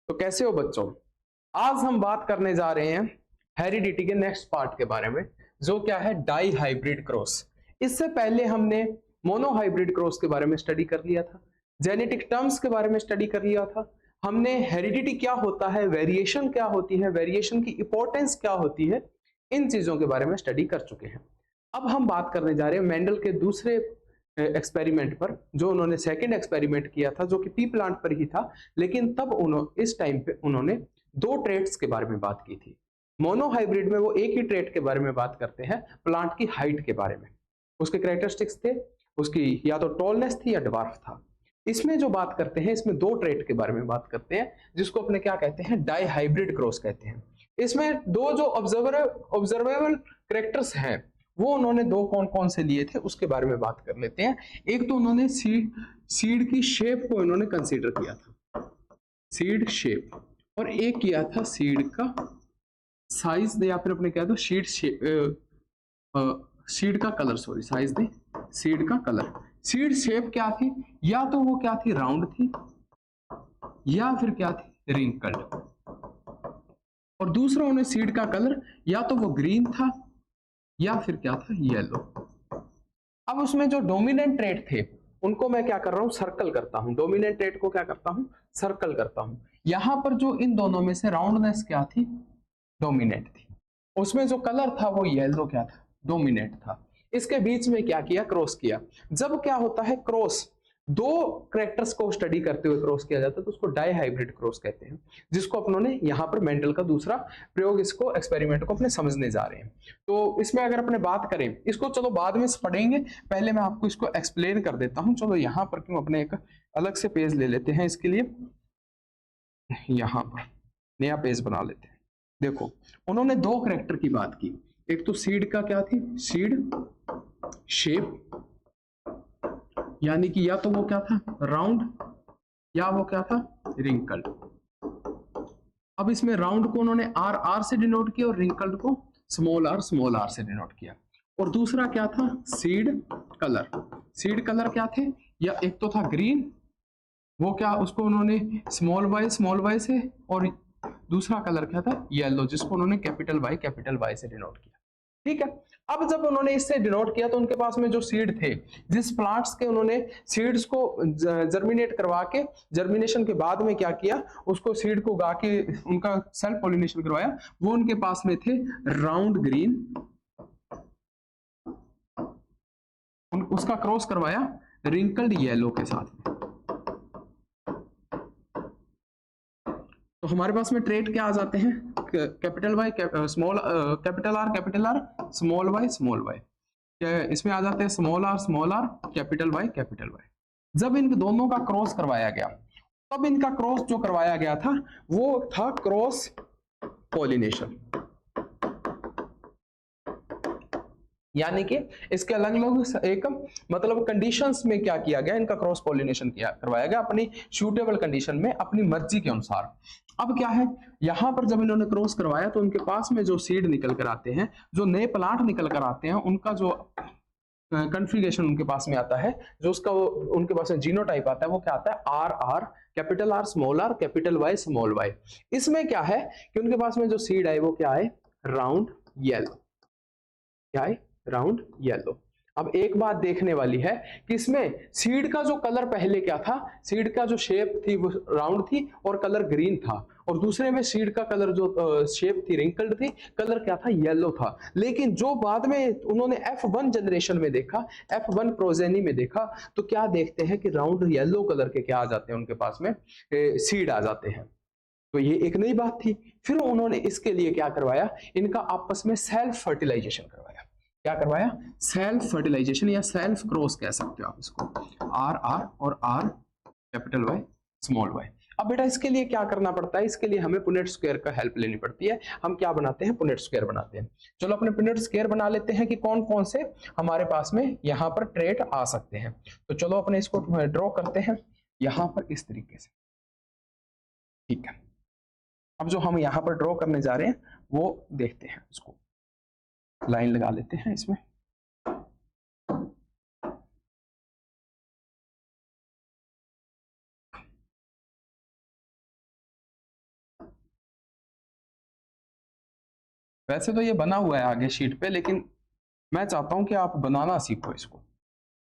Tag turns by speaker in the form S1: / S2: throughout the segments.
S1: तो कैसे हो बच्चों? आज हम बात करने जा रहे हैं हेरिडिटी के नेक्स्ट पार्ट के बारे में, जो क्या है डाई हाइब्रिड क्रॉस। इससे पहले हमने मोनो हाइब्रिड क्रॉस के बारे में स्टडी कर लिया था, जेनेटिक टर्म्स के बारे में स्टडी कर लिया था। हमने हेरिडिटी क्या होता है, वेरिएशन क्या होती है, वेरिएशन की इंपॉर्टेंस क्या होती है, इन चीजों के बारे में स्टडी कर चुके हैं। अब हम बात करने जा रहे हैं मेंडल के दूसरे एक्सपेरिमेंट पर, जो उन्होंने सेकंड एक्सपेरिमेंट किया था, जो कि पी प्लांट पर ही था। लेकिन तब उन्होंने इस टाइम पे उन्होंने दो ट्रेट्स के बारे में बात की थी। मोनो हाइब्रिड में वो एक ही ट्रेट के बारे में बात करते हैं, प्लांट की हाइट के बारे में। उसके कैरेक्टरिस्टिक्स थे, उसकी या तो टॉलनेस थी या ड्वार्फ था। इसमें जो बात करते हैं, इसमें दो ट्रेट के बारे में बात करते हैं, जिसको अपने क्या कहते हैं, डाई हाइब्रिड क्रॉस कहते हैं। इसमें दो जो ऑब्जर्वेबल कैरेक्टर्स हैं, वो उन्होंने दो कौन कौन से लिए थे, उसके बारे में बात कर लेते हैं। एक तो उन्होंने सीड की शेप को इन्होंने कंसीडर किया था, सीड शेप, और एक किया था सीड का साइज, या फिर अपने कह दो सीड का कलर, सॉरी साइज नहीं, सीड का कलर। सीड शेप क्या थी, या तो वो क्या थी, राउंड थी, या फिर क्या थी, रिंकल्ड। और दूसरा उन्हें सीड का कलर, या तो वो ग्रीन था या फिर क्या था, येलो। अब उसमें जो डोमिनेंट ट्रेट थे, उनको मैं क्या कर रहा हूं, सर्कल करता हूं। डोमिनेंट ट्रेट को क्या करता हूं, सर्कल करता हूं। यहां पर जो इन दोनों में से राउंडनेस क्या थी, डोमिनेंट थी। उसमें जो कलर था वो येलो क्या था, डोमिनेंट था। इसके बीच में क्या किया, क्रॉस किया। जब क्या होता है, क्रॉस दो कैरेक्टर्स को स्टडी करते हुए क्रॉस किया जाता है, तो उसको डाई हाइब्रिड क्रॉस कहते हैं, जिसको अपनों ने यहाँ पर मेंडल का दूसरा प्रयोग, इसको एक्सपेरिमेंट को अपने समझने जा रहे हैं। तो इसमें अगर अपने बात करें, इसको चलो बाद में पढ़ेंगे, पहले मैं आपको इसको एक्सप्लेन कर देता हूं। चलो यहाँ पर क्यों अपने एक अलग से पेज ले लेते हैं इसके लिए, यहाँ पर नया पेज बना लेते हैं। देखो, उन्होंने दो करेक्टर की बात की। एक तो सीड का क्या थी, सीड शेप, यानी कि या तो वो क्या था, राउंड, या वो क्या था, रिंकल्ड। अब इसमें राउंड को उन्होंने आर आर से डिनोट किया और रिंकल्ड को स्मॉल आर से डिनोट किया। और दूसरा क्या था, सीड कलर। सीड कलर क्या थे, या एक तो था ग्रीन, वो क्या, उसको उन्होंने स्मॉल वाई से, और दूसरा कलर क्या था, येलो, जिसको उन्होंने कैपिटल वाई से डिनोट किया। ठीक है। अब जब उन्होंने इससे डिनोट किया, तो उनके पास में जो सीड थे, जिस प्लांट्स के उन्होंने सीड्स को जर्मिनेट करवा के, जर्मिनेशन के बाद में क्या किया, उसको सीड को उगा के उनका सेल्फ पॉलिनेशन करवाया, वो उनके पास में थे राउंड ग्रीन, उसका क्रॉस करवाया रिंकल्ड येलो के साथ में। तो हमारे पास में ट्रेट क्या आ जाते हैं, capital Y small, capital are small y, इसमें आ जाते हैं स्मॉल आर कैपिटल वाई। जब इन दोनों का क्रॉस करवाया गया, तब इनका क्रॉस जो करवाया गया था, वो था क्रॉस पॉलिनेशन। यानी कि इसके अलग अलग एक मतलब कंडीशंस में क्या किया गया, इनका क्रॉस पॉलिनेशन किया करवाया गया, अपनी सूटेबल कंडीशन में, अपनी मर्जी के अनुसार। अब क्या है, यहां पर जब इन्होंने क्रॉस करवाया, तो उनके पास में जो सीड निकल कर आते हैं, जो नए प्लांट निकल कर आते हैं, उनका जो कन्फिगरेशन उनके पास में आता है, जो उसका उनके पास में जीनोटाइप आता है, वो क्या आता है, r r capital Y small y. इसमें क्या है कि उनके पास में जो सीड है, वो क्या है, राउंड येलो, क्या है, राउंड येलो। अब एक बात देखने वाली है कि इसमें सीड का जो कलर पहले क्या था, सीड का जो शेप थी वो राउंड थी और कलर ग्रीन था, और दूसरे में सीड का कलर जो शेप थी, रिंकल्ड थी, कलर क्या था, येलो था। लेकिन जो बाद में उन्होंने F1 जनरेशन में देखा, F1 प्रोजेनी में देखा, तो क्या देखते हैं कि राउंड येलो कलर के क्या आ जाते हैं, उनके पास में सीड आ जाते हैं। तो ये एक नई बात थी। फिर उन्होंने इसके लिए क्या करवाया, इनका आपस में सेल्फ फर्टिलाइजेशन करवाया। क्या करवाया, सेल्फ फर्टिलाइजेशन, या सेल्फ क्रॉस कह सकते हो आप इसको, आर आर और r capital Y small y. अब बेटा इसके लिए क्या करना पड़ता है, इसके लिए हमें पुनेट स्क्वायर का हेल्प लेनी पड़ती है। हम क्या बनाते हैं, पुनेट स्क्वायर बनाते हैं। चलो अपने पुनेट स्क्वायर बना लेते हैं कि कौन कौन से हमारे पास में यहाँ पर ट्रेट आ सकते हैं। तो चलो अपने इसको ड्रॉ करते हैं यहाँ पर इस तरीके से। ठीक है। अब जो हम यहाँ पर ड्रॉ करने जा रहे हैं, वो देखते हैं, उसको लाइन लगा लेते हैं इसमें। वैसे तो ये बना हुआ है आगे शीट पे, लेकिन मैं चाहता हूं कि आप बनाना सीखो इसको,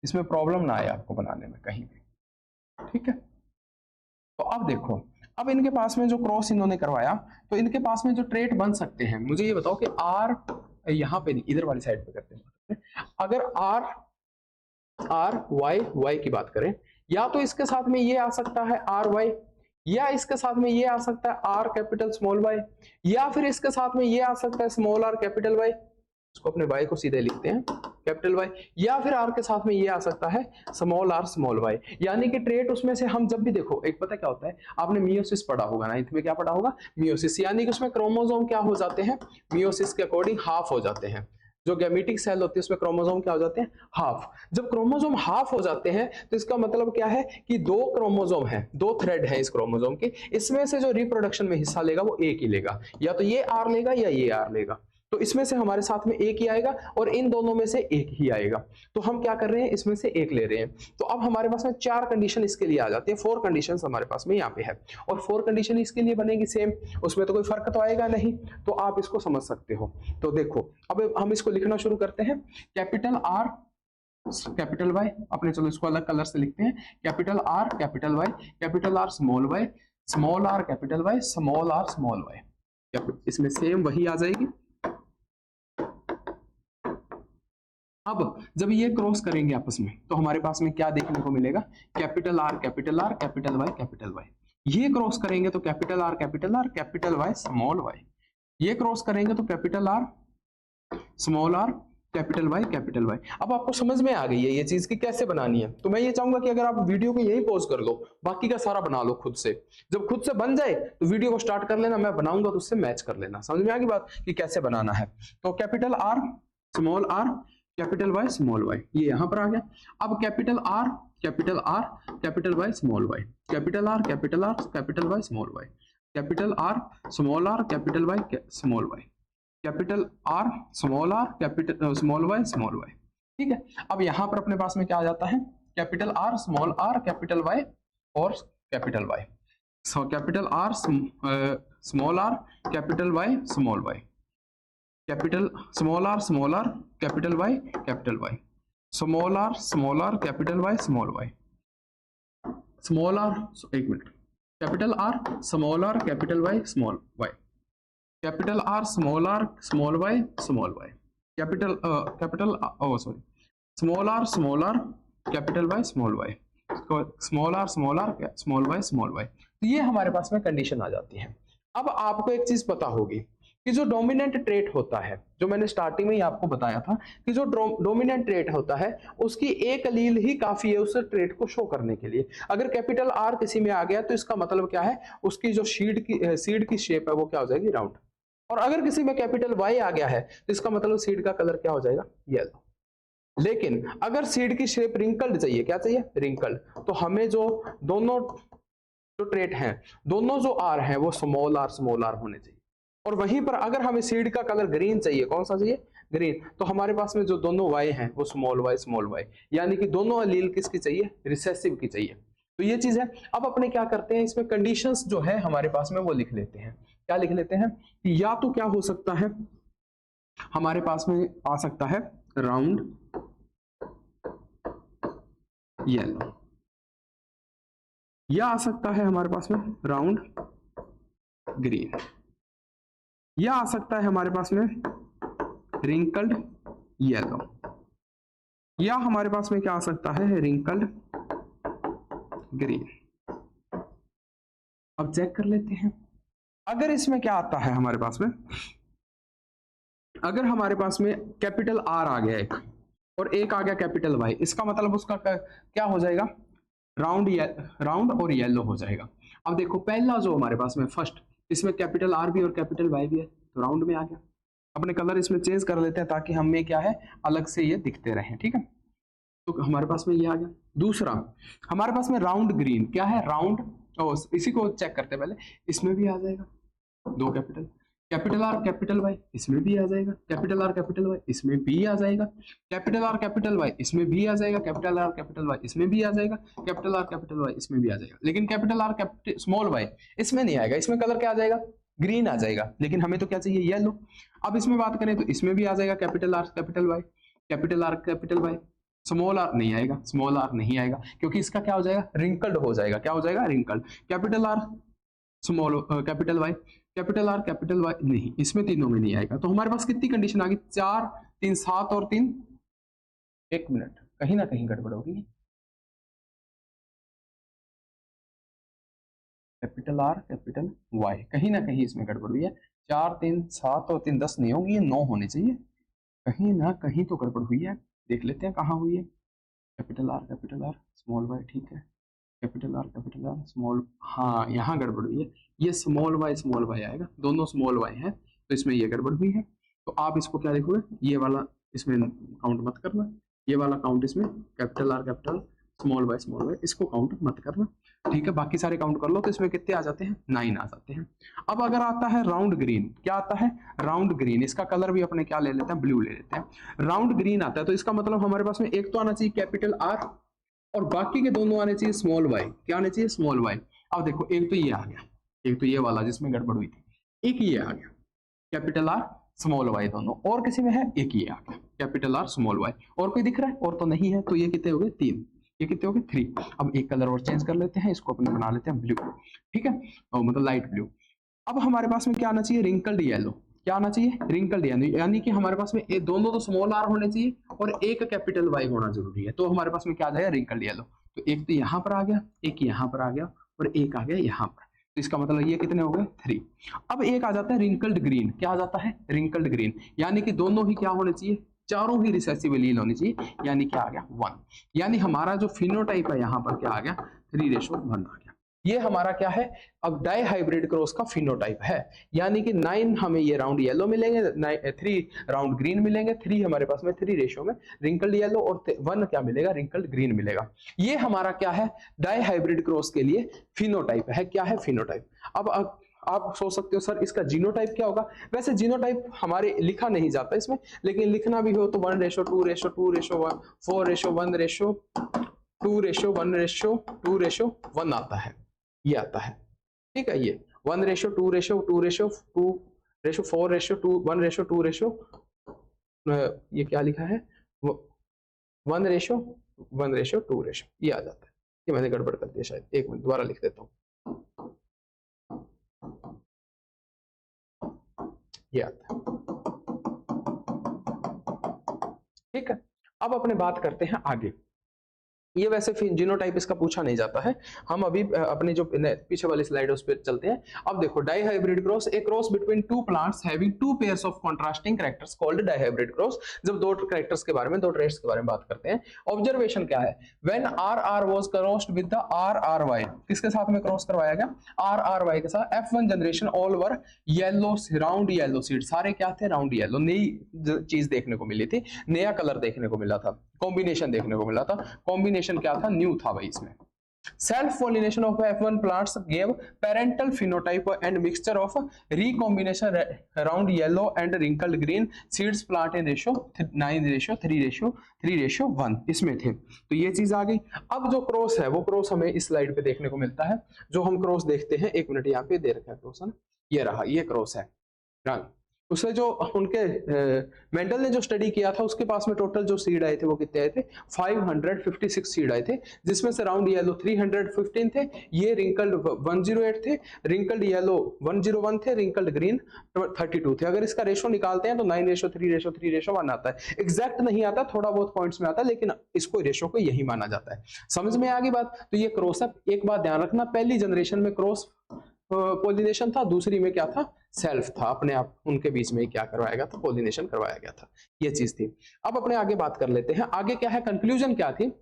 S1: इसमें प्रॉब्लम ना आए आपको बनाने में कहीं भी, ठीक है। तो अब देखो, अब इनके पास में जो क्रॉस इन्होंने करवाया, तो इनके पास में जो ट्रेट बन सकते हैं, मुझे ये बताओ कि आर, यहां पे नहीं, इधर वाली साइड पे करते हैं। अगर आर वाई की बात करें, या तो इसके साथ में ये आ सकता है आर वाई, या इसके साथ में ये आ सकता है आर कैपिटल स्मॉल वाई, या फिर इसके साथ में ये आ सकता है स्मॉल आर कैपिटल वाई, इसको अपने वाई को सीधे लिखते हैं कैपिटल वाई, या फिर आर के साथ में ये आ सकता है स्मॉल आर स्मॉल वाई। यानी कि ट्रेट उसमें से हम जब भी देखो, एक पता क्या होता है, आपने मियोसिस पढ़ा होगा, 9th में क्या पढ़ा होगा, मियोसिस, यानी कि उसमें क्रोमोसोम क्या हो जाते हैं, मियोसिस के अकॉर्डिंग हाफ हो जाते हैं। जो गैमेटिक सेल होती है उसमें क्रोमोसोम क्या हो जाते हैं, हाफ। जब क्रोमोसोम हाफ हो जाते हैं तो इसका मतलब क्या है कि दो क्रोमोसोम है, दो थ्रेड है इस क्रोमोसोम के, इसमें से जो रिप्रोडक्शन में हिस्सा लेगा वो एक ही लेगा, या तो ये आर लेगा या ये आर लेगा। तो इसमें से हमारे साथ में एक ही आएगा और इन दोनों में से एक ही आएगा। तो हम क्या कर रहे हैं, इसमें से एक ले रहे हैं। तो अब हमारे पास में 4 कंडीशन इसके लिए आ जाती है, 4 कंडीशंस हमारे पास में यहाँ पे है, और 4 कंडीशन इसके लिए बनेगी सेम, उसमें तो कोई फर्क तो आएगा नहीं। तो आप इसको समझ सकते हो। तो देखो, अब हम इसको लिखना शुरू करते हैं। कैपिटल आर कैपिटल वाई, अपने चलो इसको अलग कलर से लिखते हैं, capital r capital y, capital are small Y, small are capital Y, small are small y, इसमें सेम वही आ जाएगी। अब जब ये क्रॉस करेंगे आपस में तो हमारे पास में क्या देखने को मिलेगा, capital r capital r capital y, ये क्रॉस करेंगे तो capital r capital Y small y, ये क्रॉस करेंगे तो capital are small are capital y. अब आपको समझ में आ गई है ये चीज की कैसे बनानी है। तो मैं ये चाहूंगा कि अगर आप वीडियो को यही पॉज कर लो, बाकी का सारा बना लो खुद से। जब खुद से बन जाए तो वीडियो को स्टार्ट कर लेना, मैं बनाऊंगा तो उससे मैच कर लेना। समझ में आ गई बात कि कैसे बनाना है। तो capital are small are capital Y small y, ये यहां पर आ गया। अब capital r capital Y small Y, capital r capital Y small Y, capital are small are capital Y small Y, capital are small are capital small y. ठीक है। अब यहां पर अपने पास में क्या आ जाता है, capital are small are capital Y और capital Y. So capital are small are capital Y small Y, capital small are capital Y small are capital Y small Y, small R, एक minute, capital are small are capital Y small Y, capital are small Y small Y, capital small are capital Y small Y, small are small Y. तो ये हमारे पास में condition आ जाती है। अब आपको एक चीज पता होगी कि जो डोमिनेंट ट्रेट होता है, जो मैंने स्टार्टिंग में ही आपको बताया था कि जो डोमिनेंट ट्रेट होता है उसकी एक अलील ही काफी है उस ट्रेट को शो करने के लिए। अगर कैपिटल आर किसी में आ गया तो इसका मतलब क्या है, उसकी जो सीड की शेप है वो क्या हो जाएगी, राउंड। और अगर किसी में कैपिटल वाई आ गया है तो इसका मतलब सीड का कलर क्या हो जाएगा, येलो। लेकिन अगर सीड की शेप रिंकल्ड चाहिए, क्या चाहिए, रिंकल्ड, तो हमें जो दोनों जो ट्रेट हैं, दोनों जो आर हैं वो स्मॉल आर होने चाहिए। और वहीं पर अगर हमें सीड का कलर ग्रीन चाहिए, कौन सा चाहिए, ग्रीन, तो हमारे पास में जो दोनों वाई हैं वो स्मॉल वाई, यानी कि दोनों अलील किसकी चाहिए, रिसेसिव की चाहिए। तो ये चीज है। अब अपने क्या करते हैं, इसमें कंडीशंस जो है हमारे पास में वो लिख लेते हैं। क्या लिख लेते हैं कि या तो क्या हो सकता है, हमारे पास में आ सकता है राउंड येलो, या आ सकता है हमारे पास में राउंड ग्रीन, या आ सकता है हमारे पास में रिंकल्ड येलो, या हमारे पास में क्या आ सकता है, रिंकल्ड ग्रीन। अब चेक कर लेते हैं, अगर इसमें क्या आता है हमारे पास में, अगर हमारे पास में कैपिटल आर आ गया एक और एक आ गया कैपिटल वाई, इसका मतलब उसका क्या हो जाएगा, राउंड और येलो हो जाएगा। अब देखो पहला जो हमारे पास में फर्स्ट, इसमें कैपिटल आर भी और कैपिटल वाई भी है तो राउंड में आ गया। अपने कलर इसमें चेंज कर लेते हैं ताकि हमें क्या है, अलग से ये दिखते रहें। ठीक है, तो हमारे पास में ये आ गया। दूसरा हमारे पास में राउंड ग्रीन, क्या है, राउंड, इसी को चेक करते पहले, इसमें भी आ जाएगा दो कैपिटल आर कैपिटल वाई, इसमें भी आ जाएगा, कैपिटल आर कैपिटल वाई, इसमें भी आ जाएगा, कैपिटल आर कैपिटल वाई, इसमें भी आ जाएगा, कैपिटल आर कैपिटल वाई, इसमें भी आ जाएगा, कैपिटल आर कैपिटल वाई, इसमें भी आ जाएगा। लेकिन capital r capital small y इसमें नहीं आएगा। इसमें कलर क्या आ जाएगा, ग्रीन आ जाएगा, लेकिन हमें तो क्या चाहिए, येलो। अब इसमें बात करें तो इसमें भी आ जाएगा capital r capital y, capital r capital Y, small r नहीं आएगा, स्मॉल आर नहीं आएगा क्योंकि इसका क्या हो जाएगा, रिंकल्ड हो जाएगा, क्या हो जाएगा, wrinkled. Capital are small capital y, capital r capital y नहीं, इसमें तीनों में नहीं आएगा। तो हमारे पास कितनी कंडीशन आ गई, 4 3 7 और 3, एक मिनट कहीं ना कहीं गड़बड़ हो गई, कैपिटल आर कैपिटल वाई कहीं ना कहीं इसमें गड़बड़ हुई है। 4 3 7 और 3 10 नहीं होंगी, ये 9 होने चाहिए, कहीं ना कहीं तो गड़बड़ हुई है, देख लेते हैं कहाँ हुई है। कैपिटल आर स्मॉल वाई, ठीक है, कैपिटल आर स्मॉल, हाँ यहाँ गड़बड़ हुई है, ये स्मॉल वाई आएगा, दोनों स्मॉल वाई है तो इसमें ये गड़बड़ हुई है। तो आप इसको क्या लिखोगे, ये वाला इसमें काउंट मत करना, ये वाला काउंट इसमें capital r capital small y इसको काउंट मत करना, ठीक है। बाकी सारे काउंट कर लो तो इसमें कितने आ जाते हैं, 9 आ जाते हैं। अब अगर आता है राउंड ग्रीन, क्या आता है, राउंड ग्रीन, इसका कलर भी अपने क्या ले लेते हैं, ब्लू ले लेते हैं। राउंड ग्रीन आता है तो इसका मतलब हमारे पास में एक तो आना चाहिए कैपिटल आर और बाकी के दोनों आने चाहिए स्मॉल वाई, क्या आने चाहिए, स्मॉल वाई। अब देखो एक तो ये आ गया, एक तो ये वाला जिसमें गड़बड़ हुई थी, एक ये आ गया कैपिटल आर स्मॉल वाई दोनों, और किसी में है एक ये आ गया कैपिटल आर स्मॉल वाई, और कोई दिख रहा है, और तो नहीं है, तो ये कितने हो गए, 3, ये कितने हो गए, 3। अब एक कलर और चेंज कर लेते हैं, इसको अपने बना लेते हैं ब्लू, ठीक है, मतलब लाइट ब्लू। अब हमारे पास में क्या आना चाहिए, रिंकल्ड येलो, क्या आना चाहिए, रिंकल्ड येलो, यानी कि हमारे पास में दोनों तो स्मॉल आर होने चाहिए और एक कैपिटल वाई होना जरूरी है, तो हमारे पास में क्या आ जाएगा, रिंकल्ड येलो। तो एक तो यहाँ पर आ गया, एक यहाँ पर आ गया और एक आ गया यहाँ पर, तो इसका मतलब ये कितने हो गए, 3। अब एक आ जाता है रिंकल्ड ग्रीन, क्या आ जाता है, रिंकल्ड ग्रीन, यानी कि दोनों ही क्या होने चाहिए, चारों ही रिसेसिव एलील होनी चाहिए, यानी क्या आ गया, 1। यानी हमारा जो फिनोटाइप है यहाँ पर क्या आ गया, 3:1 आ गया। ये हमारा क्या है, अब डाई हाइब्रिड क्रॉस का फिनोटाइप है, यानी कि 9 हमें ये राउंड येलो मिलेंगे, 3 राउंड ग्रीन मिलेंगे, 3 हमारे पास में 3 रेशियो में रिंकल्ड येलो, और 1 क्या मिलेगा, रिंकल्ड ग्रीन मिलेगा। ये हमारा क्या है, डाई हाइब्रिड क्रॉस के लिए फिनोटाइप है, क्या है, फिनोटाइप। अब आप सोच सकते हो सर इसका जीनोटाइप क्या होगा, वैसे जीनोटाइप हमारे लिखा नहीं जाता इसमें, लेकिन लिखना भी हो तो 1:2:2:1 4:1:2:1 आता है, ये आता है, ठीक है, ये 1:2:2:4:2 ये क्या लिखा है, 1:1:2, ये आ जाता है। ये मैंने गड़बड़ कर दिया शायद, एक मिनट दोबारा लिख देता हूँ, ये आता है, ठीक है। अब अपने बात करते हैं आगे, ये वैसे जीनोटाइप इसका पूछा नहीं जाता है, हम अभी अपने जो पीछे वाली स्लाइड उस पर चलते हैं। अब देखो dihybrid cross, a cross between two plants having two pairs of contrasting characters called dihybrid cross. जब दो कैरेक्टर्स के बारे में, दो ट्रेट्स के बारे में बात करते हैं, ऑब्जर्वेशन क्या है, when RR was crossed with the RRY, किसके साथ में क्रॉस करवाया गया, RRY के साथ, F1 generation all were yellow, round yellow seed, सारे क्या थे, राउंड येलो, नई चीज देखने को मिली थी, नया कलर देखने को मिला था, कॉम्बिनेशन देखने को मिला था, कॉम्बिनेशन क्या था, न्यू था भाई इसमें। Self pollination of F1 plants gave parental phenotype and mixture of recombination round yellow and wrinkled green seeds plant in ratio 9:3:3:1 इसमें थे। तो ये चीज आ गई। अब जो क्रॉस है वो क्रॉस हमें इस स्लाइड पे देखने को मिलता है, जो हम क्रॉस देखते हैं, एक मिनट यहाँ पे दे रखा है क्रॉस, है ना, ये रहा, ये क्रॉस है। उससे जो उनके मेंडल ने जो स्टडी किया था उसके पास में टोटल जो सीड आए थे वो कितने आए थे, 556 सीड आए थे, जिसमें से राउंड येलो 315 थे, ये रिंकल्ड 108 थे, रिंकल्ड येलो 101 थे, रिंकल्ड ग्रीन 32 थे। अगर इसका रेशो निकालते हैं तो 9:3:3:1 आता है, एग्जैक्ट नहीं आता, थोड़ा बहुत पॉइंट्स में आता है, लेकिन इसको रेशो को यही माना जाता है। समझ में आ गई बात। तो ये क्रॉस है, एक बात ध्यान रखना, पहली जनरेशन में क्रॉस पॉलिनेशन था, दूसरी में क्या था, सेल्फ था, अपने आप उनके बीच में क्या करवाया गया था, पॉलिनेशन करवाया गया था, ये चीज थी। अब अपने आगे बात कर लेते हैं, आगे क्या है, कंक्लूजन क्या थी,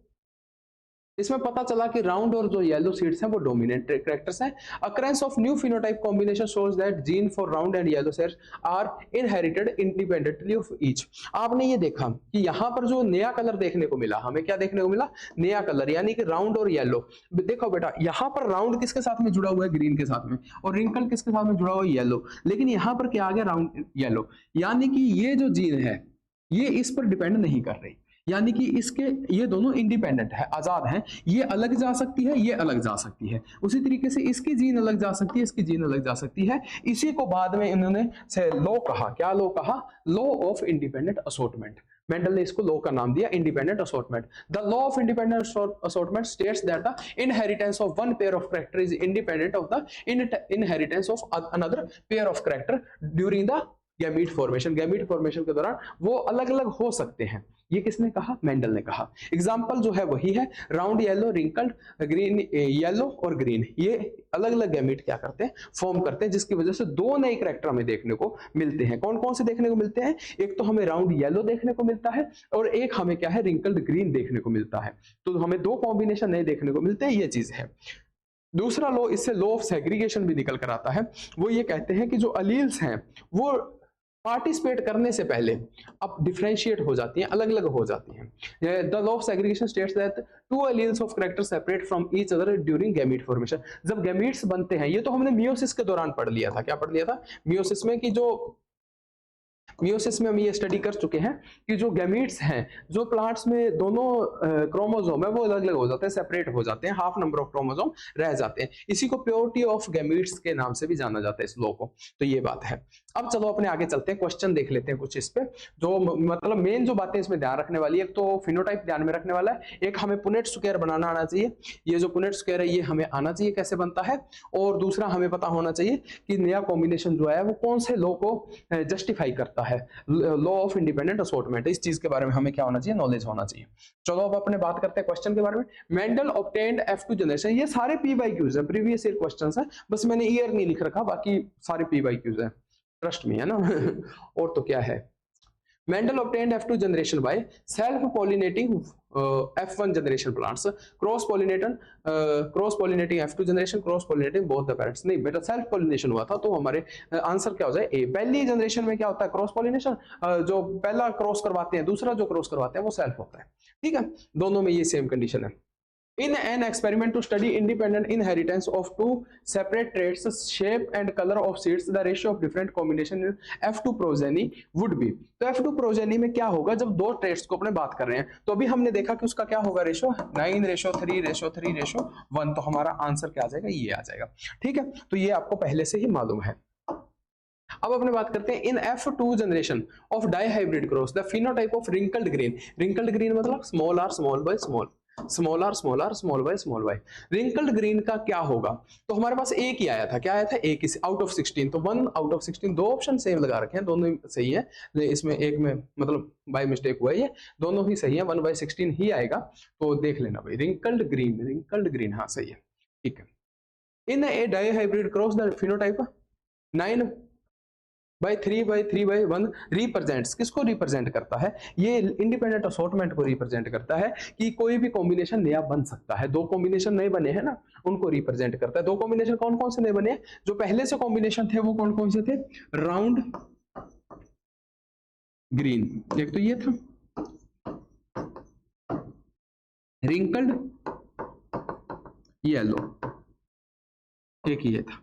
S1: इसमें पता चला कि राउंड और जो येलो सीड्स हैं वो डोमिनेंट कैरेक्टर्स हैं। Occurrence of new phenotype combination shows that gene for round and yellow seeds are inherited independently of each. आपने ये देखा कि यहाँ पर जो नया कलर देखने को मिला, हमें क्या देखने को मिला, नया कलर, यानी कि राउंड और येलो। देखो बेटा, यहाँ पर राउंड किसके साथ में जुड़ा हुआ है, ग्रीन के साथ में, और रिंकल किसके साथ में जुड़ा हुआ है, येलो, लेकिन यहाँ पर क्या आ गया, राउंड येलो, यानी कि ये जो जीन है ये इस पर डिपेंड नहीं कर रही, यानी कि इसके ये दोनों इंडिपेंडेंट है, आजाद हैं, ये अलग जा सकती है, ये अलग जा सकती है। उसी तरीके से इसकी जीन अलग जा सकती है, इसकी जीन अलग जा सकती है। इसी को बाद में इन्होंने से लॉ कहा, क्या लॉ कहा? Law of independent assortment. Mendel ने इसको लॉ का नाम दिया independent assortment. The law of independent assortment states that the inheritance of one pair of character is independent of the inheritance of another pair of character during the gamete formation. Gamete formation के दौरान वो अलग अलग हो सकते हैं। ये किसने कहा? मेंडल ने कहा। एग्जाम्पल जो है वही है round yellow, wrinkled, green, yellow और ग्रीन। ये अलग अलग गैमीट क्या करते हैं? फॉर्म करते हैं, जिसकी वजह से दो नए कैरेक्टर हमें देखने को मिलते हैं। कौन कौन से देखने को मिलते हैं? एक तो हमें राउंड येलो देखने को मिलता है और एक हमें क्या है? रिंकल्ड ग्रीन देखने को मिलता है। तो हमें दो कॉम्बिनेशन नए देखने को मिलते हैं, ये चीज है। दूसरा लॉ, इससे लॉ ऑफ सेग्रीगेशन भी निकल कर आता है। वो ये कहते हैं कि जो अलील्स हैं वो पार्टिसिपेट करने से पहले अब डिफरेंशिएट हो जाती हैं, अलग अलग हो जाती हैं। The law of segregation states that to alleles of character separate from each other during gamete formation. जब गैमीट्स बनते हैं, ये तो हमने मियोसिस के दौरान पढ़ लिया था। क्या पढ़ लिया था? मियोसिस में, कि जो मियोसिस में हम ये स्टडी कर चुके हैं कि जो गैमीट्स हैं, जो प्लांट्स में दोनों क्रोमोसोम है वो अलग अलग हो जाते हैं, सेपरेट हो जाते हैं, हाफ नंबर ऑफ क्रोमोसोम रह जाते हैं। इसी को प्योरिटी ऑफ गैमीट्स के नाम से भी जाना जाता है, इस लॉ को। तो ये बात है। अब चलो अपने आगे चलते हैं, क्वेश्चन देख लेते हैं कुछ इस पे, जो मतलब मेन जो बातें इसमें ध्यान रखने वाली है। एक तो फिनोटाइप ध्यान में रखने वाला है, एक हमें पुनेट स्क्वायर बनाना आना चाहिए। ये जो पुनेट स्क्वायर है ये हमें आना चाहिए कैसे बनता है, और दूसरा हमें पता होना चाहिए कि नया कॉम्बिनेशन जो है वो कौन से लॉ को जस्टिफाई करता है, लॉ ऑफ इंडिपेंडेंट असॉर्टमेंट। इस चीज के बारे में हमें क्या होना चाहिए? नॉलेज होना चाहिए। चलो अब अपने बात करते हैं क्वेश्चन के बारे में। मेंडल ऑब्टेन्ड F2 जनरेशन, ये सारे PYQs है, प्रीवियस ईयर क्वेश्चंस है, बस मैंने ईयर नहीं लिख रखा, बाकी सारे PYQs है, ट्रस्ट मी, है ना। और तो क्या है, Mendel obtained F2 generation by self-pollinating F1 generation plants, cross-pollinating F2 generation, cross-pollinating both the parents। नहीं बेटा, सेल्फ पॉलिनेशन हुआ था, तो हमारे आंसर क्या हो जाए? ए। पहली जनरेशन में क्या होता है? Cross pollination. जो पहला क्रॉस करवाते हैं, दूसरा जो क्रॉस करवाते हैं वो सेल्फ होता है। ठीक है, दोनों में ये सेम कंडीशन है। In an experiment to study independent inheritance of two separate traits, shape and color of seeds, the ratio of different combination in F2 progeny would be। तो F2 progeny में क्या होगा? जब दो traits को अपने बात कर रहे हैं, तो अभी हमने देखा कि उसका क्या होगा रेशो? 9:3:3:1। तो हमारा आंसर क्या आ जाएगा? ये आ जाएगा। ठीक है, तो ये आपको पहले से ही मालूम है। अब अपने बात करते हैं in F2 generation of dihybrid cross the phenotype of wrinkled green. Wrinkled green मतलब small are small Y small, small are small are small Y small Y. रिंकल्ड ग्रीन का क्या होगा? तो हमारे पास एक ही आया था। क्या आया था? एक ही आउट ऑफ 16। तो 1 आउट ऑफ 16, दो ऑप्शन सेम लगा रखे हैं, दोनों ही सही है। इसमें एक में मतलब बाय मिस्टेक हुआ है, ये दोनों ही सही है, 1/16 ही आएगा। तो देख लेना भाई, रिंकल्ड ग्रीन, रिंकल्ड ग्रीन, हाँ सही है। ठीक है, in a dihybrid cross the phenotype 9/3/3/1 represents, किसको रिप्रेजेंट करता है? ये इंडिपेंडेंट असॉर्टमेंट को रिप्रेजेंट करता है कि कोई भी कॉम्बिनेशन नया बन सकता है। दो कॉम्बिनेशन नए बने हैं ना, उनको रिप्रेजेंट करता है। दो कॉम्बिनेशन कौन कौन से नए बने हैं? जो पहले से कॉम्बिनेशन थे वो कौन कौन से थे? राउंड ग्रीन, एक तो ये था, रिंकल्ड येलो, एक ये था।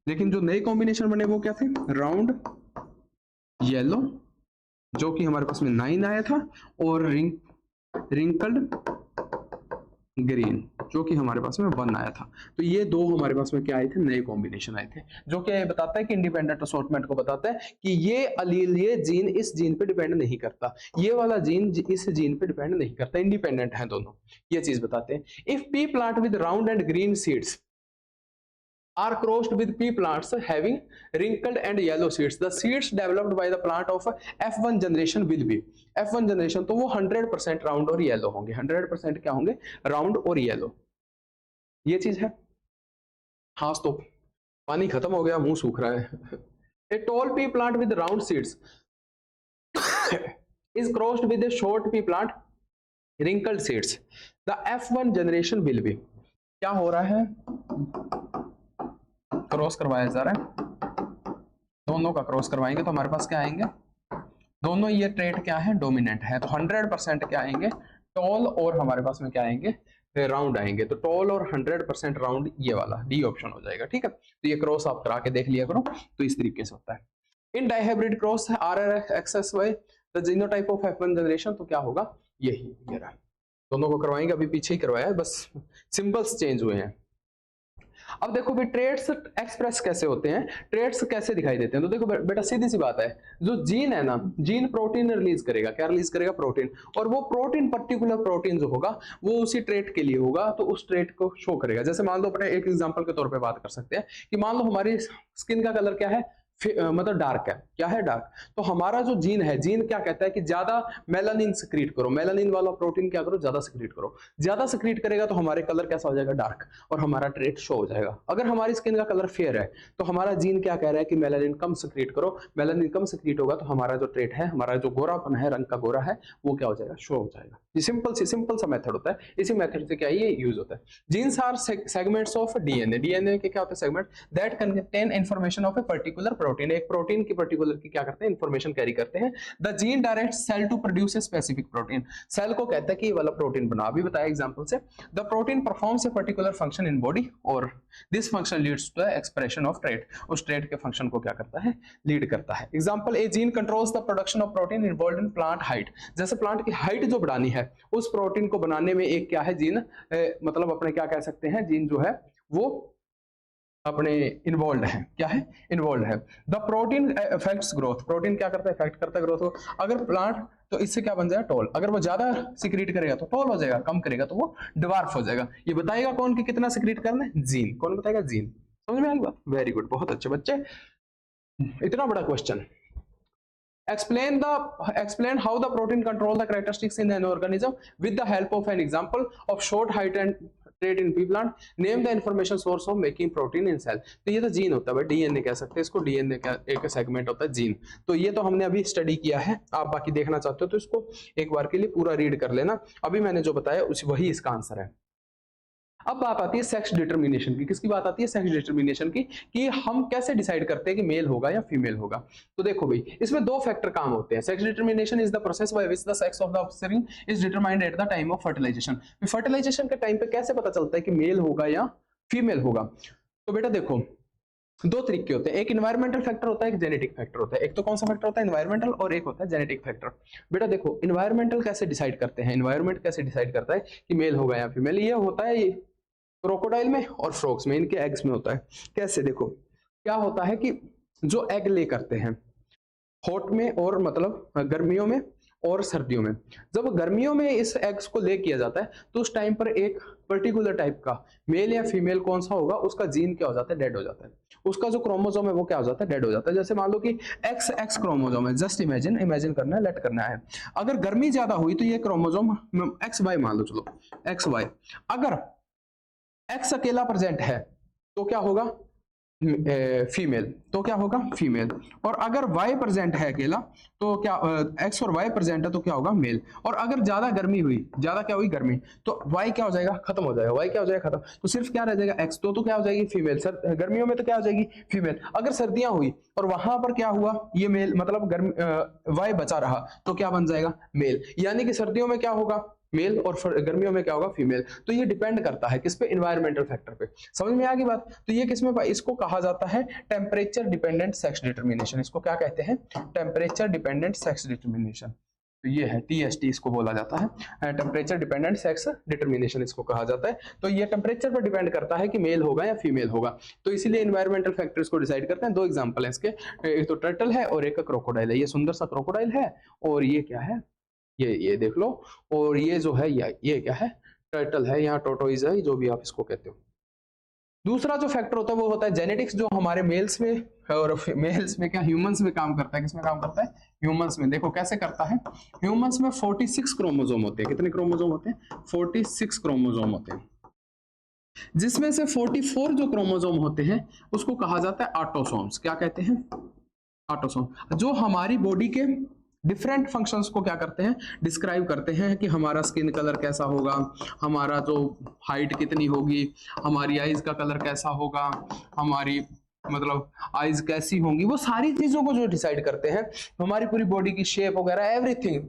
S1: लेकिन जो नए कॉम्बिनेशन बने वो क्या थे? राउंड येलो, जो कि हमारे पास में 9 आया था, और रिंकल्ड ग्रीन, जो कि हमारे पास में 1 आया था। तो ये दो हमारे पास में क्या आए थे? नए कॉम्बिनेशन आए थे, जो कि बताता है कि इंडिपेंडेंट असॉर्टमेंट को बताता है कि ये अलील, ये जीन इस जीन पे डिपेंड नहीं करता, ये वाला जीन इस जीन पे डिपेंड नहीं करता, इंडिपेंडेंट है दोनों। ये चीज बताते हैं। If P plant with round and green seeds are crossed with pea plants having wrinkled and yellow seeds, the seeds developed by the plant of F1 generation will be, F1 generation तो वो 100% round और yellow होंगे। 100% क्या होंगे? Round और yellow. ये चीज है। हाँ, तो पानी खत्म हो गया, मुंह सूख रहा है। A tall pea plant with round seeds is crossed with a short pea plant wrinkled seeds, the F1 generation will be। क्या हो रहा है? क्रॉस करवाया जा रहा है, दोनों का क्रॉस करवाएंगे तो हमारे पास क्या आएंगे? दोनों ये ट्रेट क्या है? डोमिनेंट है। तो 100% क्या आएंगे? टॉल, और हमारे पास में क्या आएंगे? राउंड आएंगे। तो टॉल और 100% राउंड, ये वाला डी ऑप्शन हो जाएगा। ठीक है, तो ये क्रॉस आप करा के देख लिया करो। तो इस तरीके से होता है। In dihybrid cross RRXSY the genotype of F1 generation, तो क्या होगा, यही मेरा। दोनों को करवाएंगे, अभी पीछे ही करवाया है, बस सिंबल्स चेंज हुए हैं। अब देखो भी ट्रेड्स एक्सप्रेस कैसे होते हैं, ट्रेड्स कैसे दिखाई देते हैं। तो देखो बेटा सीधी सी बात है, जो जीन है ना, जीन प्रोटीन रिलीज करेगा, क्या रिलीज करेगा, प्रोटीन। और वो प्रोटीन, पर्टिकुलर प्रोटीन जो होगा वो उसी ट्रेट के लिए होगा, तो उस ट्रेट को शो करेगा। जैसे मान लो अपने एक एग्जांपल के तौर पे बात कर सकते हैं कि मान लो हमारी स्किन का कलर क्या है, मतलब डार्क है, क्या है, डार्क। तो हमारा जो जीन है, जीन क्या कहता है कि ज्यादा मेलानिन सिक्रीट करो, मेलानिन वाला प्रोटीन क्या करो, ज्यादा सिक्रीट करो। ज्यादा सिक्रीट करेगा तो हमारे कलर कैसा हो जाएगा, डार्क, और हमारा ट्रेट शो हो जाएगा। अगर हमारी स्किन का कलर फेयर है तो हमारा जीन क्या कह रहा है कि मेलानिन कम सिक्रीट करो, मेलानिन कम सिक्रीट होगा तो हमारा जो ट्रेट है, हमारा जो गोरापन है, रंग का गोरा है, वो क्या हो जाएगा, शो हो जाएगा। ये सिंपल सा मेथड होता है, इसी मेथड से क्या ये यूज होता है। Genes are segments of DNA, DNA के क्या होते हैं, segment that contain information of a particular protein, एक प्रोटीन की पर्टिकुलर की क्या करते हैं, इंफॉर्मेशन कैरी करते हैं। The gene direct cell to produce a specific protein, cell को कहता है कि ये वाला प्रोटीन बना, अभी बताया एग्जांपल से। The protein performs a particular function in body और this function leads to the expression of trait, उस ट्रेट के फंक्शन को क्या करता है, लीड करता है। Example, a gene controls the production of protein involved in plant height, जैसे प्लांट की हाइट जो बढ़ानी है, उस प्रोटीन को बनाने में एक क्या है, जीन, मतलब अपने क्या कह सकते हैं, जीन जो है वो अपने इन्वॉल्व है, क्या है, इन्वॉल्व है। The protein affects growth, protein क्या करता है, इफेक्ट करता है ग्रोथ को। अगर प्लांट, तो इससे क्या बन जाएगा, टॉल। अगर वो ज्यादा सिक्रीट करेगा तो टॉल हो जाएगा, कम करेगा तो वो ड्वार्फ हो जाएगा। ये बताएगा कौन कि कितना सिक्रीट करना है, जीन। कौन बताएगा, जीन। समझ में आई बात, वेरी गुड, बहुत अच्छे बच्चे। इतना बड़ा question. Explain how the protein control the characteristics in an organism with the help of an example of short height and trait in pea plant. Name the information source of making protein in cell. तो ये तो gene होता है, DNA कह सकते हैं इसको, DNA का एक सेगमेंट होता है जीन। तो ये तो हमने अभी स्टडी किया है, आप बाकी देखना चाहते हो तो इसको एक बार के लिए पूरा रीड कर लेना। अभी मैंने जो बताया उसी वही इसका आंसर है। अब बात आती है सेक्स डिटर्मिनेशन की। किसकी बात आती है, सेक्स डिटर्मिनेशन की, कि हम कैसे डिसाइड करते हैं कि मेल होगा या फीमेल होगा। तो देखो भाई, इसमें दो फैक्टर काम होते हैं। Sex determination is the process by which the sex of the offspring is determined at the time of fertilization. Fertilization के टाइम पे कैसे पता चलता है कि मेल होगा या फीमेल होगा। तो बेटा देखो, दो तरीके होते हैं, एक इन्वायरमेंटल फैक्टर होता है, एक जेनेटिक फैक्टर होता है। एक तो कौन सा फैक्टर होता है, इन्वायरमेंटल, और एक होता है जेनेटिक फैक्टर। बेटा देखो, इन्वायरमेंटल कैसे डिसाइड करते हैं, इन्वायरमेंट कैसे डिसाइड करता है कि मेल होगा या फीमेल। ये होता है क्रोकोडाइल में और फ्रॉग्स में, इनके एग्स में होता है। कैसे, देखो क्या होता है कि जो एग ले करते हैं हॉट में, और मतलब गर्मियों में और सर्दियों में, जब गर्मियों में इस एग्स को ले किया जाता है तो उस टाइम पर एक पर्टिकुलर टाइप का मेल या फीमेल कौन सा होगा, उसका जीन क्या हो जाता है, डेड हो जाता है। उसका जो क्रोमोसोम है वो क्या हो जाता है, डेड हो जाता है। जैसे मान लो कि एक्स क्रोमोसोम है, जस्ट इमेजिन करना है, लेट करना है। अगर गर्मी ज्यादा हुई तो ये क्रोमोसोम एक्स वाई मान लो, चलो एक्स वाई। अगर एक्स अकेला प्रेजेंट है तो क्या होगा, फीमेल, तो क्या होगा, फीमेल। और अगर वाई प्रेजेंट है अकेला तो क्या, एक्स और वाई प्रेजेंट है तो क्या होगा, मेल। और अगर ज्यादा गर्मी हुई, ज्यादा क्या हुई, गर्मी, तो वाई क्या हो जाएगा, खत्म हो जाएगा, वाई क्या हो जाएगा, खत्म। तो सिर्फ क्या रह जाएगा, एक्स, तो क्या हो जाएगी, फीमेल। सर गर्मियों में तो क्या हो जाएगी, फीमेल। अगर सर्दियां हुई और वहां पर क्या हुआ, ये मेल, मतलब गर्मी, वाई बचा रहा तो क्या बन जाएगा, मेल। यानी कि सर्दियों में क्या होगा, मेल, और गर्मियों में क्या होगा, फीमेल। तो ये डिपेंड करता है किस पे, इन्वायरमेंटल फैक्टर पे। समझ में आ गई बात। तो ये किसमें, इसको कहा जाता है टेम्परेचर डिपेंडेंट सेक्स डिटर्मिनेशन। इसको क्या कहते हैं, टेम्परेचर डिपेंडेंट सेक्स डिटर्मिनेशन। तो ये है टीएसटी, इसको बोला जाता है टेम्परेचर डिपेंडेंट सेक्स डिटर्मिनेशन, इसको कहा जाता है। तो ये टेम्परेचर पर डिपेंड करता है कि मेल होगा या फीमेल होगा। तो इसीलिए इन्वायरमेंटल फैक्टर्स को डिसाइड करते हैं। दो एग्जांपल है इसके, एक तो टर्टल है और एक क्रोकोडाइल है। ये सुंदर सा क्रोकोडाइल है और ये क्या है, ये देख लो। और ये जो है ये क्या है, टर्टल है, यहाँ टोटोइज है, जो भी आप इसको कहते हो। दूसरा जो फैक्टर होता है वो होता है जेनेटिक्स, जो हमारे मेल्स में और मेल्स में क्या, ह्यूमंस में काम करता है। किसमें काम करता है, ह्यूमंस में। देखो कैसे करता है, ह्यूमंस में 46 क्रोमोसोम होते हैं। कितने क्रोमोसोम होते हैं, 46 क्रोमोसोम होते हैं, जिसमें से 44 जो क्रोमोसोम होते हैं उसको कहा जाता है ऑटोसोम्स। क्या कहते हैं, ऑटोसोम, जो हमारी बॉडी के डिफरेंट फंक्शंस को क्या करते हैं, डिस्क्राइब करते हैं कि हमारा स्किन कलर कैसा होगा, हमारा जो हाइट कितनी होगी, हमारी आईज का कलर कैसा होगा, हमारी मतलब आईज कैसी होंगी, वो सारी चीजों को जो डिसाइड करते हैं, हमारी पूरी बॉडी की शेप वगैरह एवरीथिंग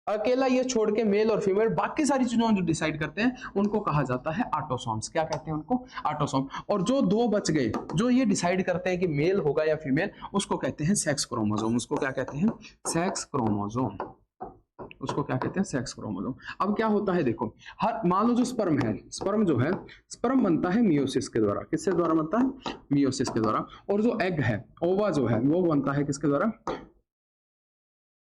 S1: अकेला ये छोड़ के मेल और फीमेल बाकी सारी चीजों जो डिसाइड करते हैं उनको कहा जाता है ऑटोसोम्स। क्या कहते हैं उनको? ऑटोसोम। और जो दो बच गए जो ये डिसाइड करते हैं कि मेल होगा या फीमेल, उसको कहते हैं सेक्स क्रोमोसोम। उसको क्या कहते हैं? Sex chromosome. उसको क्या कहते हैं? Sex chromosome. अब क्या होता है देखो, हर मान लो जो स्पर्म है, स्पर्म जो है, स्पर्म बनता है मियोसिस के द्वारा। किसके द्वारा बनता है? मियोसिस के द्वारा। और जो एग है, ओवा जो है, वो बनता है किसके द्वारा?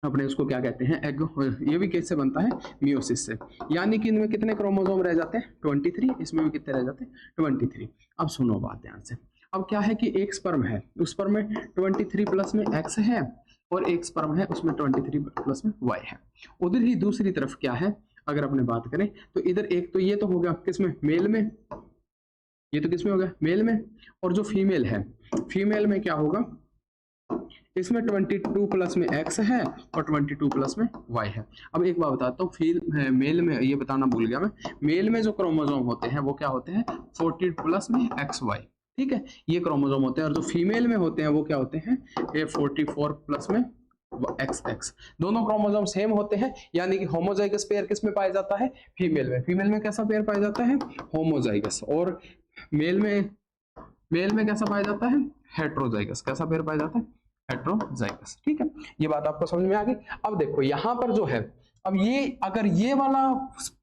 S1: अपने उसको क्या कहते हैं? एग। ये भी कैसे बनता है? मियोसिस से। यानी कि इनमें कितने क्रोमोसोम रह जाते हैं? 23। इसमें भी कितने रह जाते हैं? 23। अब सुनो बात ध्यान से। अब क्या है कि एक स्पर्म है, उस स्पर्म में 23 प्लस में एक्स है, और एक स्पर्म है उसमें 23 प्लस में वाई है। उधर ही दूसरी तरफ क्या है, अगर अपने बात करें तो इधर एक तो ये तो हो गया किसमें? मेल में। ये तो किसमें हो गया? मेल में। और जो फीमेल है, फीमेल में क्या होगा? इसमें 22 प्लस में एक्स है और 22 प्लस में वाई है। अब एक बात बताता हूँ, मेल में ये बताना भूल गया मैं, मेल में जो क्रोमोसोम होते हैं वो क्या होते हैं? 40 प्लस में एक्स वाई। ठीक है, ये क्रोमोसोम होते हैं। और जो फीमेल में होते हैं वो क्या होते हैं? ये 44 प्लस में एक्स एक्स। दोनों क्रोमोसोम सेम होते हैं, यानी कि होमोजाइगस पेयर किस में पाया जाता है? फीमेल में। फीमेल में कैसा पेयर पाया जाता है? होमोजाइगस। और मेल में कैसा पाया जाता है? हेट्रोजाइगस। कैसा पेयर पाया जाता है? हेट्रोजाइगस। ठीक है, ये बात आपको समझ में आ गई। अब देखो यहां पर जो है, अब ये अगर ये वाला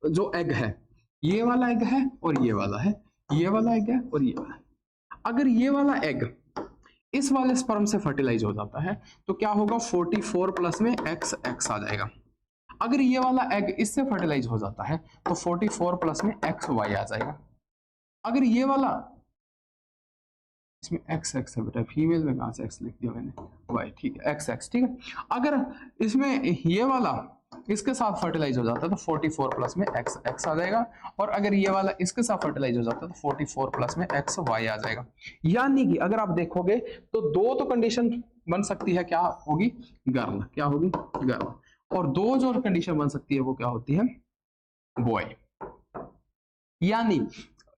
S1: जो एग है, ये वाला एग है और ये वाला है, ये वाला एग है और ये वाला है, अगर ये वाला एग इस वाले स्पर्म से फर्टिलाइज हो जाता है तो क्या होगा? 44 प्लस में एक्स एक्स आ जाएगा। अगर ये वाला एग इससे फर्टिलाइज हो जाता है तो 44 प्लस में एक्स वाई आ जाएगा। अगर ये वाला, इसमें एक्स एक्स है बेटा, फीमेल में कहां से एक्स लिख दिया मैंने? वाई। ठीक है, एक्स एक्स। ठीक है, अगर इसमें ये वाला इसके साथ फर्टिलाइज हो जाता है तो 44 प्लस में एक्स एक्स आ जाएगा। और अगर ये वाला इसके साथ फर्टिलाइज हो जाता है तो 44 प्लस में एक्स वाई आ जाएगा। यानी कि अगर आप देखोगे तो दो तो कंडीशन बन सकती है, क्या होगी? गर्ल। क्या होगी? गर्ल। और दो जो कंडीशन बन सकती है वो क्या होती है? बॉय। यानी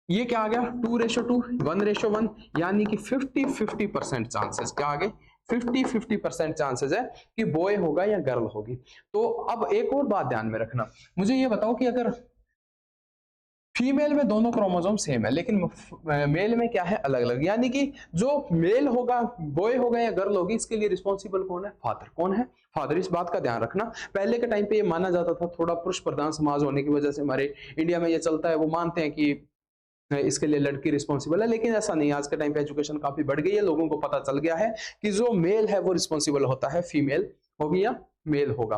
S1: ये क्या आ गया? 2:2, 1:1, यानी कि 50-50% चांसेस। क्या आ गए? 50-50% चांसेस है कि बॉय होगा या गर्ल होगी। तो अब एक और बात ध्यान में रखना, मुझे ये बताओ कि अगर फीमेल में दोनों क्रोमोसोम सेम है लेकिन मेल में क्या है? अलग अलग, यानी कि जो मेल होगा, बॉय होगा या गर्ल होगी, इसके लिए रिस्पॉन्सिबल कौन है? फादर। कौन है? फादर। इस बात का ध्यान रखना। पहले के टाइम पे ये माना जाता था, थोड़ा पुरुष प्रधान समाज होने की वजह से हमारे इंडिया में ये चलता है, वो मानते हैं कि इसके लिए लड़की रिस्पॉन्सिबल है, लेकिन ऐसा नहीं। आज के टाइम पे एजुकेशन काफी बढ़ गई है, लोगों को पता चल गया है कि जो मेल है वो रिस्पॉन्सिबल होता है, फीमेल होगी या मेल होगा,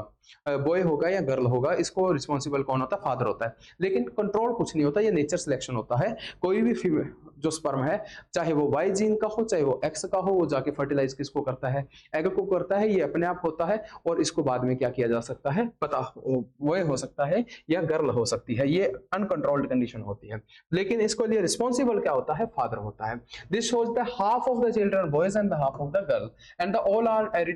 S1: बॉय होगा या गर्ल होगा, इसको रिस्पॉन्सिबल कौन होता है? फादर होता है। लेकिन कंट्रोल कुछ नहीं होता, ये नेचर सिलेक्शन होता है। कोई भी फीमेल जो स्पर्म है, चाहे वो वाई जीन का हो चाहे वो एक्स का हो, वो जाके फर्टिलाइज किसको करता है? एग को करता है। ये अपने आप होता है और इसको बाद में क्या किया जा सकता है? पता वो हो सकता है या गर्ल हो सकती है, ये अनकंट्रोल्ड कंडीशन होती है। लेकिन इसको लिए रिस्पॉन्सिबल क्या होता है? फादर होता है। This shows the half of the children boys and the half of the girl and the all are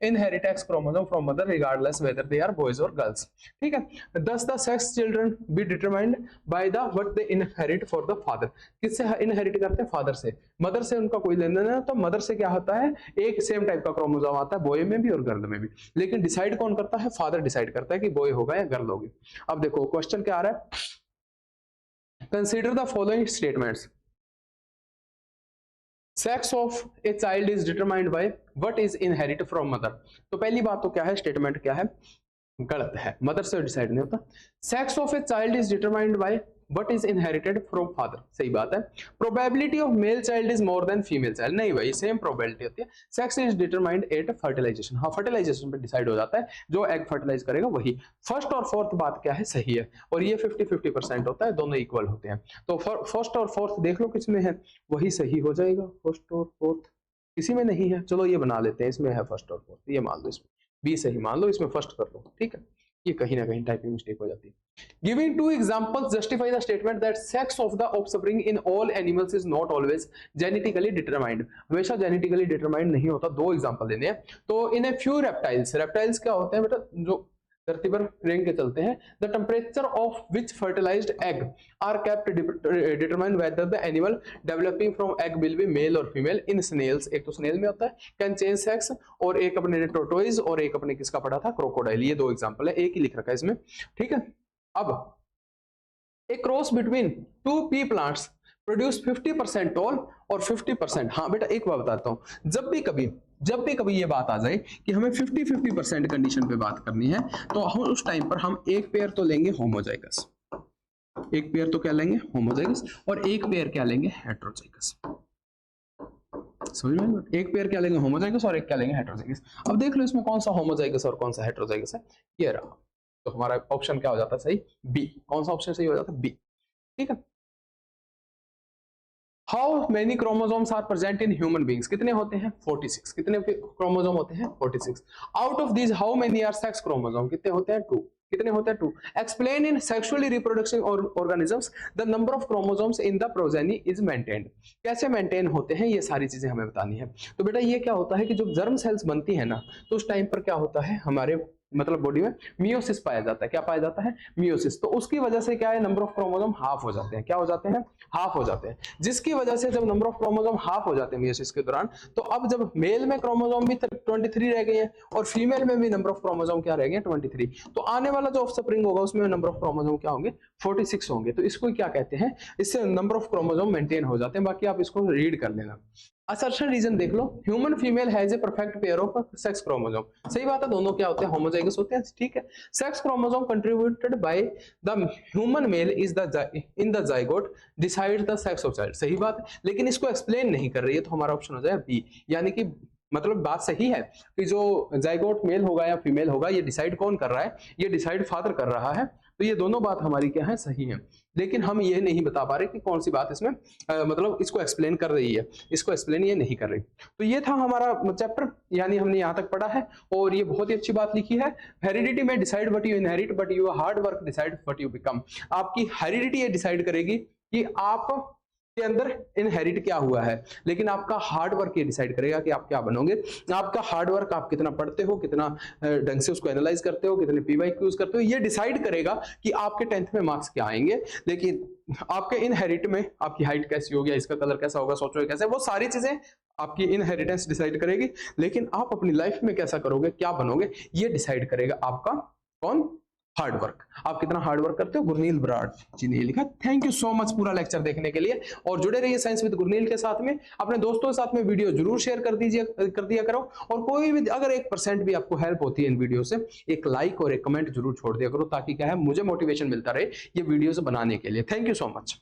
S1: inherit x chromosome from mother regardless whether they are boys और गर्ल्स। ठीक है, thus the sex children be determined by the what they inherit for the father। किससे inherit करते हैं? Father से। Mother से उनका कोई लेना देना, तो मदर से क्या होता है? एक सेम टाइप का क्रोमोसोम आता है, बॉय में भी और गर्ल में भी। लेकिन डिसाइड कौन करता है? फादर डिसाइड करता है कि बॉय होगा या गर्ल होगी। अब देखो क्वेश्चन क्या आ रहा है, consider the following statements. Sex of a child is determined by what is inherit from mother. तो पहली बात तो क्या है? स्टेटमेंट क्या है? गलत है, मदर से डिसाइड नहीं होता। Sex of a child is determined by what is inherited from father. सही बात है। Probability of male child is more than female child. नहीं भाई, सेम प्रोबेबिलिटी होती है। Sex is determined at fertilization. हाँ, फर्टिलाइजेशन पे डिसाइड हो जाता है, जो एग फर्टिलाइज करेगा वही। फर्स्ट और फोर्थ बात क्या है? सही है। और ये 50-50% होता है, दोनों इक्वल होते हैं। तो फर्स्ट और फोर्थ देख लो किसमें है, वही सही हो जाएगा। फर्स्ट और फोर्थ किसी में नहीं है, चलो ये बना लेते हैं, इसमें है फर्स्ट और फोर्थ, ये मान लो, इसमें बी सही मान लो, इसमें फर्स्ट कर लो। ठीक है, ये कहीं ना कहीं टाइपिंग मिस्टेक हो जाती है। Giving two examples justify the statement that sex of the offspring in all animals is not always genetically determined। हमेशा genetically determined नहीं होता। दो एग्जांपल देने हैं। तो इन ए फ्यू रेप्टाइल्स, रेप्टाइल्स क्या होते हैं बेटा? जो धरती पर रेंग के चलते हैं। The temperature of which fertilized egg are kept determine whether the animal developing from egg will be male और फीमेल इन स्नेल्स। एक तो स्नेल में होता है, कैन चेंज सेक्स, और एक अपने ने टोटोइज और एक अपने किसका पढ़ा था, क्रोकोडाइल। ये दो एग्जांपल है, एक ही लिख रखा है इसमें, ठीक है। अब a cross between two pea plants produce 50% tall और 50%। हाँ बेटा एक बात बताता हूं, जब भी कभी ये बात आ जाए कि हमें 50-50% कंडीशन पे बात करनी है, तो हम उस टाइम पर हम एक पेयर तो लेंगे होमोजाइगस, एक पेयर तो क्या लेंगे होमोजाइगस, और एक पेयर क्या लेंगे हेटेरोजाइगस। समझ में? एक पेयर क्या लेंगे होमोजाइगस और एक क्या लेंगे हेटेरोजाइगस। अब देख लो इसमें कौन सा होमोजाइगस और कौन सा हेटेरोजाइगस है, ये रहा। तो हमारा ऑप्शन क्या हो जाता है सही, बी। कौन सा ऑप्शन सही हो जाता है, बी, ठीक है। How many chromosomes are present in human beings, कितने होते हैं 46। कितने क्रोमोसोम होते हैं 46। Out of these how many are sex chromosome, कितने होते हैं 2। कितने होते हैं 2। Explain in sexually reproduction organisms the number of chromosomes in the progeny is maintained. कैसे मेंटेन होते हैं ये सारी चीजें हमें बतानी है। तो बेटा ये क्या होता है कि जब जर्म सेल्स बनती है ना, तो उस टाइम पर क्या होता है हमारे मतलब बॉडी में मियोसिस पाया जाता है। क्या पाया जाता है, मियोसिस। तो उसकी वजह से क्या है, नंबर ऑफ क्रोमोसोम हाफ हो जाते हैं। क्या हो जाते हैं, हाफ हो जाते हैं। जिसकी वजह से जब नंबर ऑफ क्रोमोसोम हाफ हो जाते हैं मियोसिस के दौरान, तो अब जब मेल में क्रोमोसोम भी 23 रह गए हैं और फीमेल में भी नंबर ऑफ क्रोमोसोम क्या रह गए 23, तो आने वाला जो ऑफस्प्रिंग होगा उसमें नंबर ऑफ क्रोमोसोम क्या होंगे 46 होंगे। तो इसको क्या कहते हैं, इससे नंबर ऑफ क्रोमोसोम मेंटेन हो जाते हैं। बाकी आप इसको रीड कर लेना। असर्शन रीजन देख लो, human female has a perfect pair of sex chromosome. सही बात है, दोनों क्या होते हैं होमोजाइगस होते हैं, ठीक है। Sex chromosome contributed by the human male is the in the zygote decide the sex of child. सही बात है, लेकिन इसको एक्सप्लेन नहीं कर रही है, तो हमारा ऑप्शन हो जाएगा बी। यानी कि मतलब बात सही है कि जो जाइगोट मेल होगा या फीमेल होगा ये डिसाइड कौन कर रहा है, ये डिसाइड फादर कर रहा है। तो ये दोनों बात हमारी क्या है, सही है। लेकिन हम ये नहीं बता पा रहे कि कौन सी बात इसमें मतलब इसको एक्सप्लेन कर रही है, इसको एक्सप्लेन ये नहीं कर रही। तो ये था हमारा चैप्टर, यानी हमने यहाँ तक पढ़ा है और ये बहुत ही अच्छी बात लिखी है। हेरिडिटी में decide what you inherit but your hard work decide what you become. आपकी हेरिडिटी ये डिसाइड करेगी कि आप के अंदर इनहेरिट क्या हुआ है, लेकिन आपका हार्ड वर्क ये डिसाइड करेगा कि आप क्या बनोगे। आपका हार्ड वर्क, आप कितना पढ़ते हो, कितना ढंग से उसको एनालाइज करते हो, कितने पीवाईक्यूज करते हो, ये डिसाइड करेगा कि आपके 10th में मार्क्स क्या आएंगे। लेकिन आपके इनहेरिट में आपकी हाइट कैसी होगी, इसका कलर कैसा होगा, सोचोगे कैसे, वो सारी चीजें आपकी इनहेरिटेंस डिसाइड करेगी। लेकिन आप अपनी लाइफ में कैसा करोगे, क्या बनोगे, ये डिसाइड करेगा आपका कौन, हार्ड वर्क। आप कितना हार्ड वर्क करते हो, गुरनील बराड़ जी ने लिखा। थैंक यू सो मच पूरा लेक्चर देखने के लिए, और जुड़े रहिए साइंस विद गुरनील के साथ में। अपने दोस्तों के साथ में वीडियो जरूर शेयर कर दिया करो, और कोई भी अगर 1% भी आपको हेल्प होती है इन वीडियो से, एक लाइक और एक कमेंट जरूर छोड़ दिया करो, ताकि क्या है मुझे मोटिवेशन मिलता रहे ये वीडियोस बनाने के लिए। Thank you so much.